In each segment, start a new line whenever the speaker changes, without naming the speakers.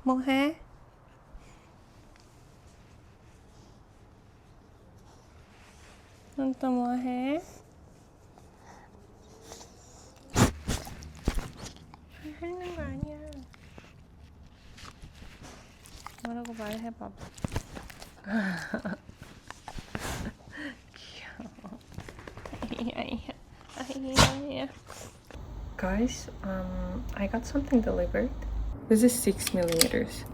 뭐 해? 넌 또 뭐 해? 하는 거 아니야. 뭐라고 말해봐. 귀여워. Guys, I got something delivered. This is 6mm.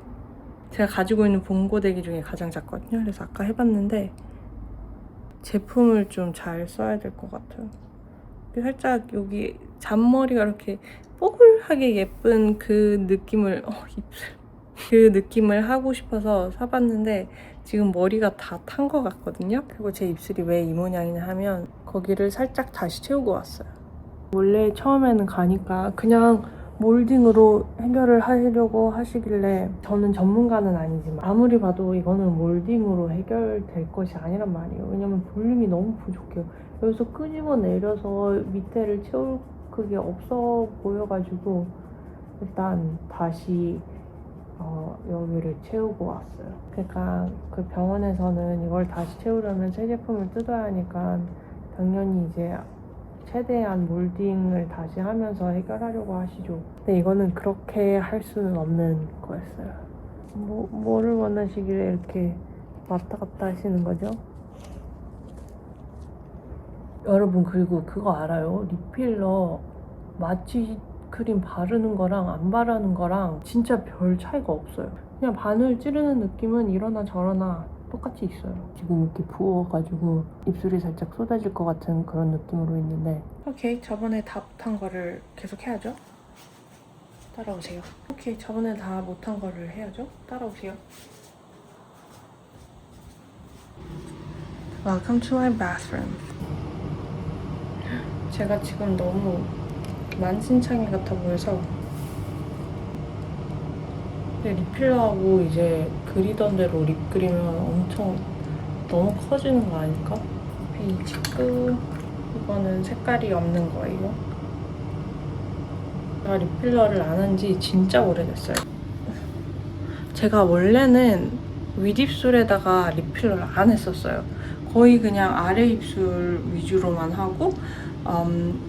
제가 가지고 있는 봉고데기 중에 가장 작거든요. 그래서 아까 해봤는데 제품을 좀 잘 써야 될 것 같아요. 살짝 여기 잔머리가 이렇게 뽀글하게 예쁜 그 느낌을 입술 그 느낌을 하고 싶어서 사봤는데 지금 머리가 다 탄 것 같거든요. 그리고 제 입술이 왜 이 모양이냐 하면 거기를 살짝 다시 채우고 왔어요. 원래 처음에는 가니까 그냥 몰딩으로 해결을 하려고 하시길래 저는 전문가는 아니지만 아무리 봐도 이거는 몰딩으로 해결될 것이 아니란 말이에요. 왜냐면 볼륨이 너무 부족해요. 여기서 끄집어 내려서 밑에를 채울 그게 없어 보여가지고 일단 다시 여기를 채우고 왔어요. 그러니까 그 병원에서는 이걸 다시 채우려면 새 제품을 뜯어야 하니까 당연히 이제 최대한 몰딩을 다시 하면서 해결하려고 하시죠. 근데 이거는 그렇게 할 수는 없는 거였어요. 뭐를 원하시길래 이렇게 왔다 갔다 하시는 거죠? 여러분, 그리고 그거 알아요? 립필러 마취 크림 바르는 거랑 안 바르는 거랑 진짜 별 차이가 없어요. 그냥 바늘 찌르는 느낌은 이러나 저러나 똑같이 있어요. 지금 이렇게 부어가지고 입술이 살짝 쏟아질 것 같은 그런 느낌으로 있는데 오케이, 저번에 다 못한 거를 계속 해야죠. 따라오세요. 오케이, 저번에 다 못한 거를 해야죠. 따라오세요. Welcome to my bathroom. 제가 지금 너무 만신창이 같아 보여서 립필러하고 이제 그리던 대로 립 그리면 엄청 너무 커지는 거 아닐까? 베이지크 이거는 색깔이 없는 거예요. 제가 립필러를 안 한 지 진짜 오래됐어요. 제가 원래는 윗입술에다가 립필러를 안 했었어요. 거의 그냥 아래 입술 위주로만 하고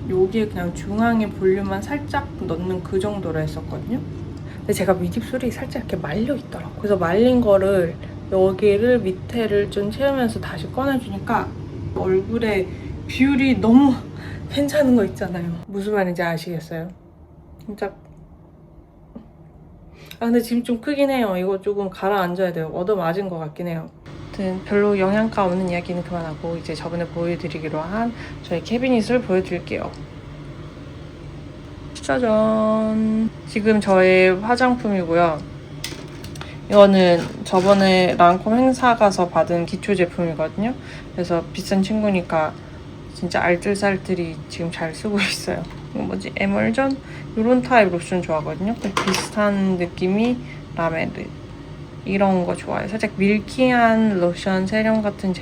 여기에 그냥 중앙에 볼륨만 살짝 넣는 그 정도로 했었거든요. 근데 제가 윗입술이 살짝 이렇게 말려 있더라고요. 그래서 말린 거를 여기를 밑에를 좀 채우면서 다시 꺼내주니까 얼굴에 비율이 너무 괜찮은 거 있잖아요. 무슨 말인지 아시겠어요? 진짜. 근데 지금 좀 크긴 해요. 이거 조금 가라앉아야 돼요. 얻어맞은 것 같긴 해요. 아무튼 별로 영양가 없는 이야기는 그만하고 이제 저번에 보여드리기로 한 저희 캐비닛을 보여드릴게요. 짜잔! 지금 저의 화장품이고요. 이거는 저번에 랑콤 행사 가서 받은 기초 제품이거든요. 그래서 비싼 친구니까 진짜 알뜰살뜰히 지금 잘 쓰고 있어요. 이거 뭐지? 에멀전? 이런 타입 로션 좋아하거든요. 비슷한 느낌이 라메르. 이런 거 좋아해요. 살짝 밀키한 로션, 세럼 같은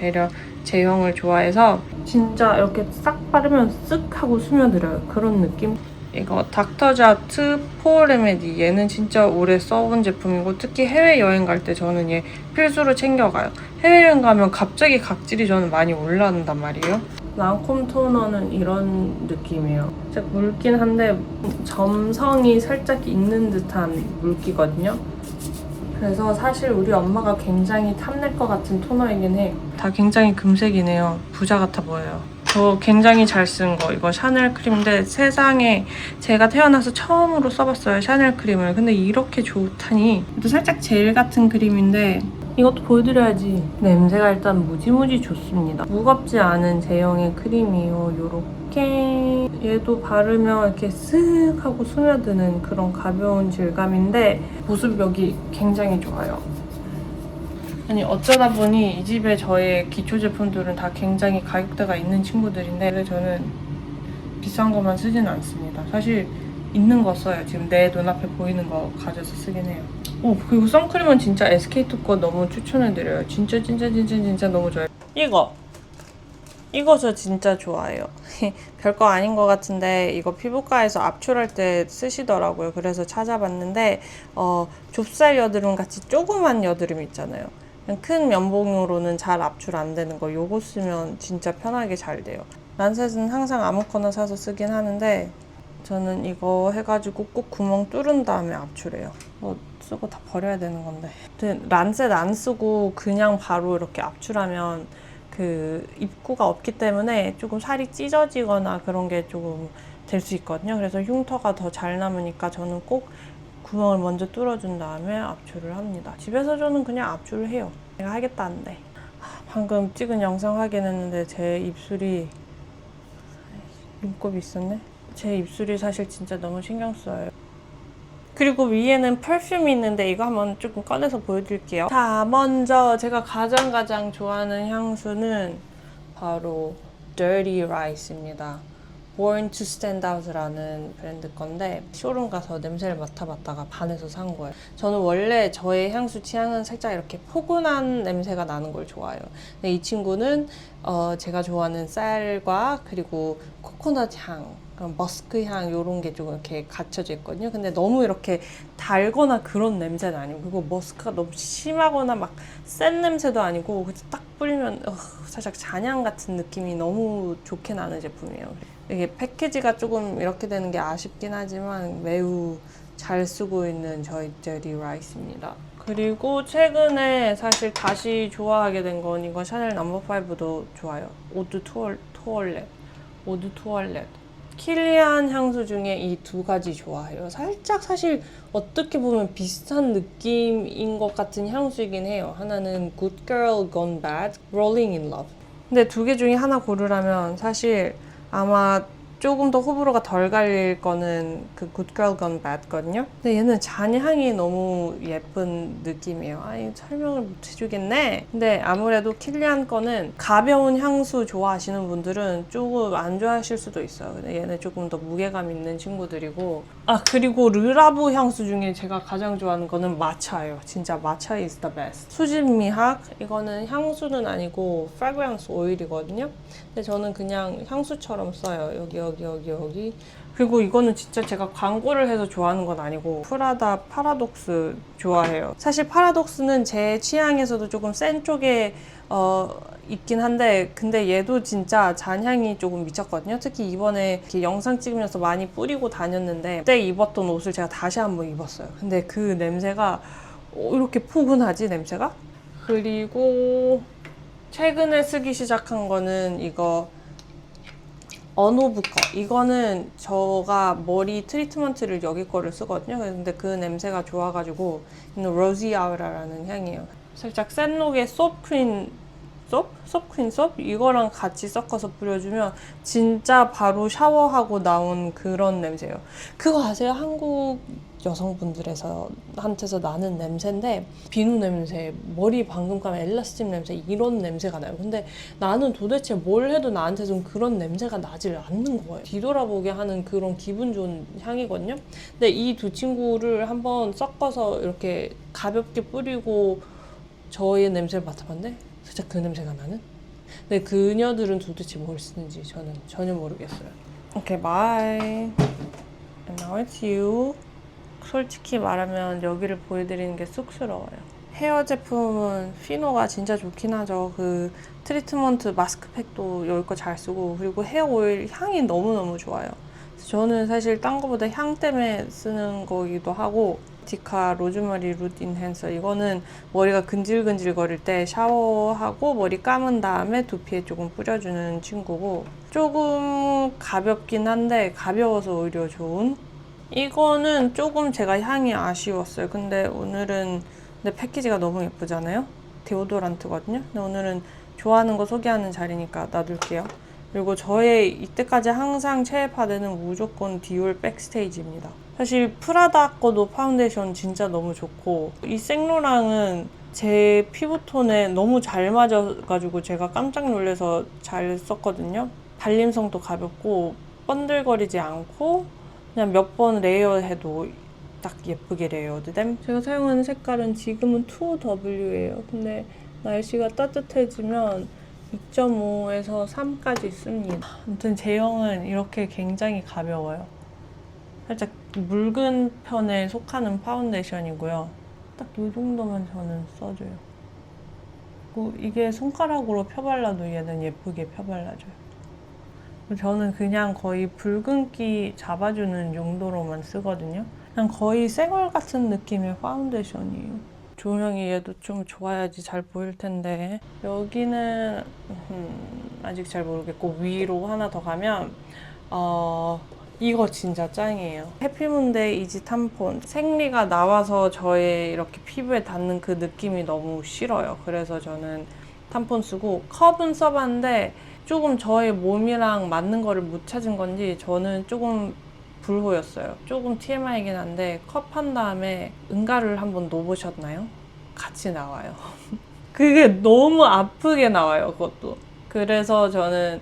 제형을 좋아해서 진짜 이렇게 싹 바르면 쓱 하고 스며들어요. 그런 느낌? 이거 닥터자트 포어 레메디. 얘는 진짜 오래 써온 제품이고 특히 해외여행 갈 때 저는 얘 필수로 챙겨가요. 해외여행 가면 갑자기 각질이 저는 많이 올라온단 말이에요. 랑콤 토너는 이런 느낌이에요. 살짝 묽긴 한데 점성이 살짝 있는 듯한 물기거든요. 그래서 사실 우리 엄마가 굉장히 탐낼 것 같은 토너이긴 해. 다 굉장히 금색이네요. 부자 같아 보여요. 저 굉장히 잘 쓴 거, 이거 샤넬 크림인데 세상에 제가 태어나서 처음으로 써봤어요, 샤넬 크림을. 근데 이렇게 좋다니. 또 살짝 젤 같은 크림인데 이것도 보여드려야지. 냄새가 일단 무지무지 좋습니다. 무겁지 않은 제형의 크림이에요. 요렇게 얘도 바르면 이렇게 쓱 하고 스며드는 그런 가벼운 질감인데 보습력이 굉장히 좋아요. 아니 어쩌다 보니 이 집에 저의 기초 제품들은 다 굉장히 가격대가 있는 친구들인데 저는 비싼 것만 쓰진 않습니다. 사실 있는 거 써요. 지금 내 눈앞에 보이는 거 가져서 쓰긴 해요. 그리고 선크림은 진짜 SK2 거 너무 추천해드려요. 진짜 너무 좋아요. 이거 이거 저 진짜 좋아해요. 별거 아닌 것 같은데 이거 피부과에서 압출할 때 쓰시더라고요. 그래서 찾아봤는데 좁쌀 여드름 같이 조그만 여드름 있잖아요. 그냥 큰 면봉으로는 잘 압출 안 되는 거 요거 쓰면 진짜 편하게 잘 돼요. 란셋은 항상 아무거나 사서 쓰긴 하는데 저는 이거 해가지고 꼭 구멍 뚫은 다음에 압출해요. 쓰고 다 버려야 되는 건데. 란셋 안 쓰고 그냥 바로 이렇게 압출하면 그 입구가 없기 때문에 조금 살이 찢어지거나 그런 게 조금 될 수 있거든요. 그래서 흉터가 더 잘 남으니까 저는 꼭 구멍을 먼저 뚫어준 다음에 압출을 합니다. 집에서 저는 그냥 압출을 해요. 내가 하겠다는데. 방금 찍은 영상 확인했는데 제 입술이 눈곱이 있었네. 제 입술이 사실 진짜 너무 신경 써요. 그리고 위에는 퍼퓸이 있는데 이거 한번 조금 꺼내서 보여드릴게요. 자, 먼저 제가 가장 좋아하는 향수는 바로 Dirty Rice입니다. Born to Stand Out라는 브랜드 건데 쇼룸 가서 냄새를 맡아봤다가 반해서 산 거예요. 저는 원래 저의 향수 취향은 살짝 이렇게 포근한 냄새가 나는 걸 좋아해요. 근데 이 친구는 제가 좋아하는 쌀과 그리고 코코넛 향, 머스크 향 이런 게 좀 이렇게 갖춰져 있거든요. 근데 너무 이렇게 달거나 그런 냄새는 아니고, 그리고 머스크가 너무 심하거나 막 센 냄새도 아니고 딱 뿌리면 살짝 잔향 같은 느낌이 너무 좋게 나는 제품이에요. 이게 패키지가 조금 이렇게 되는 게 아쉽긴 하지만 매우 잘 쓰고 있는 저희 Dirty Rice입니다. 그리고 최근에 사실 다시 좋아하게 된 건 이거 샤넬 넘버5도 좋아요. 오드 투얼렛. 킬리안 향수 중에 이 두 가지 좋아해요. 살짝 사실 어떻게 보면 비슷한 느낌인 것 같은 향수이긴 해요. 하나는 Good Girl Gone Bad, Rolling in Love. 근데 두 개 중에 하나 고르라면 사실 아마 조금 더 호불호가 덜 갈릴 거는 그 Good Girl Gone Bad거든요. 근데 얘는 잔향이 너무 예쁜 느낌이에요. 아니, 설명을 못 해주겠네. 근데 아무래도 킬리안 거는 가벼운 향수 좋아하시는 분들은 조금 안 좋아하실 수도 있어요. 근데 얘는 조금 더 무게감 있는 친구들이고. 그리고 르라브 향수 중에 제가 가장 좋아하는 거는 마차예요. 진짜 마차 is the best. 수진미학, 이거는 향수는 아니고 fragrance 오일이거든요. 근데 저는 그냥 향수처럼 써요. 여기. 그리고 이거는 진짜 제가 광고를 해서 좋아하는 건 아니고 프라다 파라독스 좋아해요. 사실 파라독스는 제 취향에서도 조금 센 쪽에 있긴 한데, 근데 얘도 진짜 잔향이 조금 미쳤거든요. 특히 이번에 이렇게 영상 찍으면서 많이 뿌리고 다녔는데 그때 입었던 옷을 제가 다시 한번 입었어요. 근데 그 냄새가 이렇게 포근하지, 냄새가? 그리고 최근에 쓰기 시작한 거는 이거 언오브 거. 이거는 제가 머리 트리트먼트를 여기 거를 쓰거든요. 근데 그 냄새가 좋아가지고 이는 로지 아우라라는 향이에요. 살짝 센록의 섭퀸 섭? 이거랑 같이 섞어서 뿌려주면 진짜 바로 샤워하고 나온 그런 냄새예요. 그거 아세요? 한국 여성분들한테서 나는 냄새인데 비누 냄새, 머리 방금 감은 엘라스틴 냄새, 이런 냄새가 나요. 근데 나는 도대체 뭘 해도 나한테 좀 그런 냄새가 나질 않는 거예요. 뒤돌아보게 하는 그런 기분 좋은 향이거든요. 근데 이 두 친구를 한번 섞어서 이렇게 가볍게 뿌리고 저의 냄새를 맡아봤는데 살짝 그 냄새가 나는? 근데 그녀들은 도대체 뭘 쓰는지 저는 전혀 모르겠어요. 오케이, bye. And now it's you. 솔직히 말하면 여기를 보여드리는 게 쑥스러워요. 헤어 제품은 피노가 진짜 좋긴 하죠. 그 트리트먼트 마스크팩도 여기 거 잘 쓰고, 그리고 헤어 오일 향이 너무너무 좋아요. 저는 사실 딴 거보다 향 때문에 쓰는 거기도 하고, 디카 로즈마리 룻 인핸서, 이거는 머리가 근질근질 거릴 때 샤워하고 머리 감은 다음에 두피에 조금 뿌려주는 친구고, 조금 가볍긴 한데 가벼워서 오히려 좋은? 이거는 조금 제가 향이 아쉬웠어요. 근데 오늘은 패키지가 너무 예쁘잖아요? 데오도란트거든요? 근데 오늘은 좋아하는 거 소개하는 자리니까 놔둘게요. 그리고 저의 이때까지 항상 최애 파데는 무조건 디올 백스테이지입니다. 사실 프라다 거도 파운데이션 진짜 너무 좋고, 이 생로랑은 제 피부톤에 너무 잘 맞아가지고 제가 깜짝 놀라서 잘 썼거든요. 발림성도 가볍고 번들거리지 않고 그냥 몇 번 레이어해도 딱 예쁘게 레이어드됨. 제가 사용하는 색깔은 지금은 2W예요. 근데 날씨가 따뜻해지면 2.5에서 3까지 씁니다. 아무튼 제형은 이렇게 굉장히 가벼워요. 살짝 묽은 편에 속하는 파운데이션이고요. 딱 이 정도만 저는 써줘요. 이게 손가락으로 펴발라도 얘는 예쁘게 펴발라줘요. 저는 그냥 거의 붉은기 잡아주는 용도로만 쓰거든요. 그냥 거의 쌩얼 같은 느낌의 파운데이션이에요. 조명이 얘도 좀 좋아야지 잘 보일 텐데 여기는 아직 잘 모르겠고 위로 하나 더 가면 이거 진짜 짱이에요. 해피문데이 이지 탐폰. 생리가 나와서 저의 이렇게 피부에 닿는 그 느낌이 너무 싫어요. 그래서 저는 탐폰 쓰고 컵은 써봤는데 조금 저의 몸이랑 맞는 거를 못 찾은 건지 저는 조금 불호였어요. 조금 TMI이긴 한데 컵 한 다음에 응가를 한번 놓으셨나요? 같이 나와요. 그게 너무 아프게 나와요, 그것도. 그래서 저는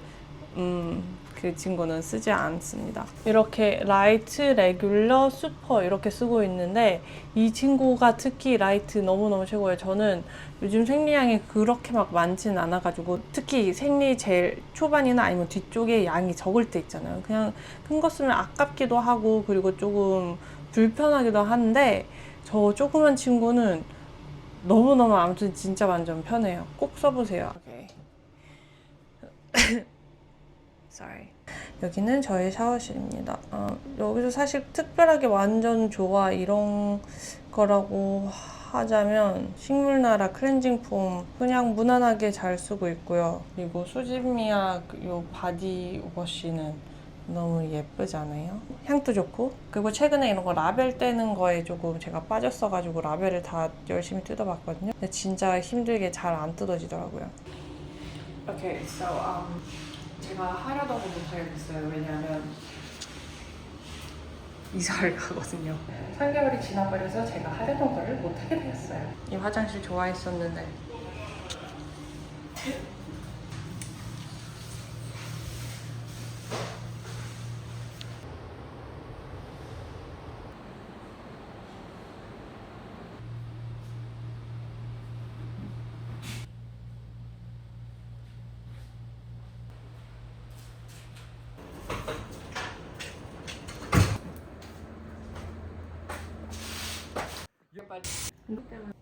그 친구는 쓰지 않습니다. 이렇게 라이트, 레귤러, 슈퍼 이렇게 쓰고 있는데 이 친구가 특히 라이트 너무너무 최고예요. 저는 요즘 생리량이 그렇게 막 많지는 않아가지고 특히 생리 제일 초반이나 아니면 뒤쪽에 양이 적을 때 있잖아요. 그냥 큰 거 쓰면 아깝기도 하고 그리고 조금 불편하기도 한데 저 조그만 친구는 너무너무 아무튼 진짜 완전 편해요. 꼭 써보세요. Okay. Sorry. 여기는 저의 샤워실입니다. 여기서 사실 특별하게 완전 좋아 이런 거라고 하자면 식물나라 클렌징 폼 그냥 무난하게 잘 쓰고 있고요. 그리고 수지미야 요 바디워시는 너무 예쁘지 않아요? 향도 좋고 그리고 최근에 이런 거 라벨 떼는 거에 조금 제가 빠졌어가지고 라벨을 다 열심히 뜯어봤거든요. 근데 진짜 힘들게 잘 안 뜯어지더라고요. Okay, so 제가 하려던 거 못하게 됐어요. 왜냐하면 이사를 가거든요. 3개월이 지나버려서 제가 하려던 거를 못하게 되었어요. 이 화장실 좋아했었는데 이것 때문에